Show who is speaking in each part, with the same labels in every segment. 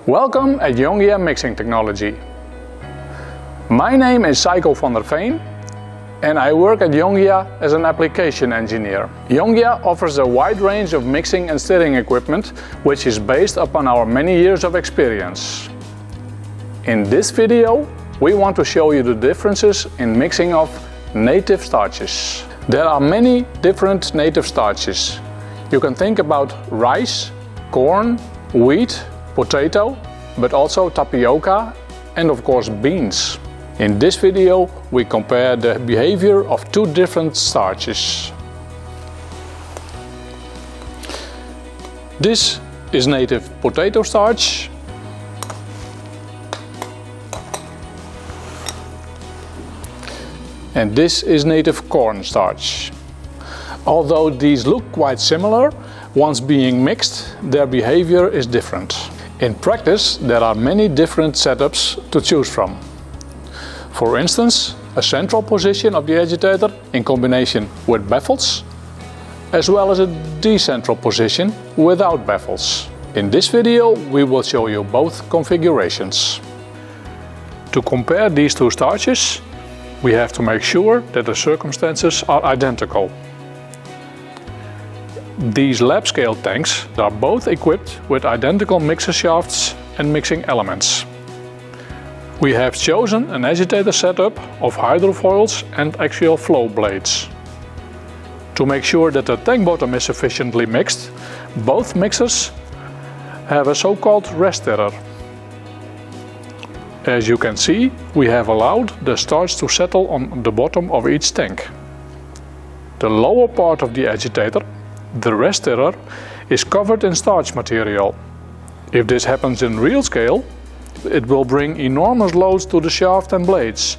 Speaker 1: Welcome at Jongia Mixing Technology. My name is Sijko van der Veen and I work at Jongia as an application engineer. Jongia offers a wide range of mixing and stirring equipment which is based upon our many years of experience. In this video we want to show you the differences in mixing of native starches. There are many different native starches. You can think about rice, corn, wheat, potato, but also tapioca and of course beans. In this video we compare the behavior of two different starches. This is native potato starch. And this is native corn starch. Although these look quite similar, once being mixed, their behavior is different. In practice, there are many different setups to choose from. For instance, a central position of the agitator in combination with Bevels, as well as a decentral position without Bevels. In this video, we will show you both configurations. To compare these two starches, we have to make sure that the circumstances are identical. These lab scale tanks are both equipped with identical mixer shafts and mixing elements. We have chosen an agitator setup of hydrofoils and axial flow blades. To make sure that the tank bottom is sufficiently mixed, both mixers have a so-called rest stirrer. As you can see, we have allowed the starch to settle on the bottom of each tank. The lower part of the agitator, the rest stirrer, is covered in starch material. If this happens in real scale, it will bring enormous loads to the shaft and blades.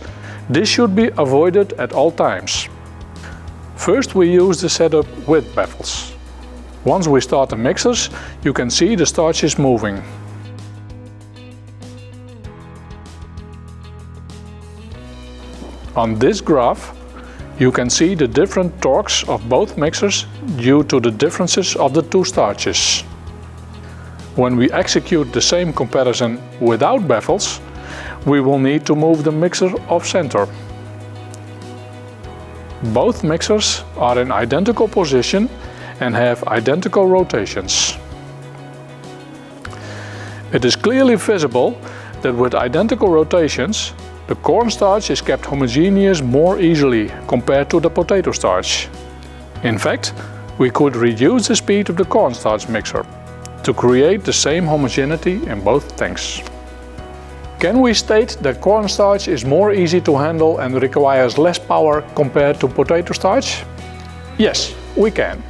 Speaker 1: This should be avoided at all times. First we use the setup with Bevels. Once we start the mixers, you can see the starch is moving. On this graph, you can see the different torques of both mixers due to the differences of the two starches. When we execute the same comparison without Bevels, we will need to move the mixer off center. Both mixers are in identical position and have identical rotations. It is clearly visible that with identical rotations, the cornstarch is kept homogeneous more easily compared to the potato starch. In fact, we could reduce the speed of the cornstarch mixer to create the same homogeneity in both tanks. Can we state that cornstarch is more easy to handle and requires less power compared to potato starch? Yes, we can.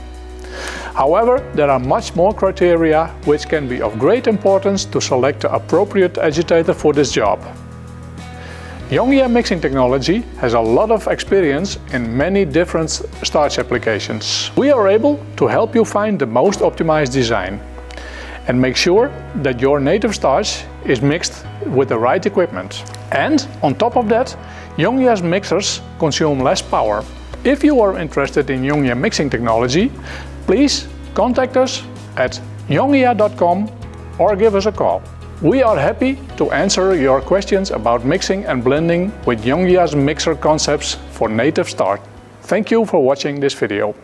Speaker 1: However, there are much more criteria which can be of great importance to select the appropriate agitator for this job. Jongia Mixing Technology has a lot of experience in many different starch applications. We are able to help you find the most optimized design and make sure that your native starch is mixed with the right equipment. And on top of that, Jongia's mixers consume less power. If you are interested in Jongia Mixing Technology, please contact us at jongia.com or give us a call. We are happy to answer your questions about mixing and blending with Jongia's mixer concepts for native starch. Thank you for watching this video.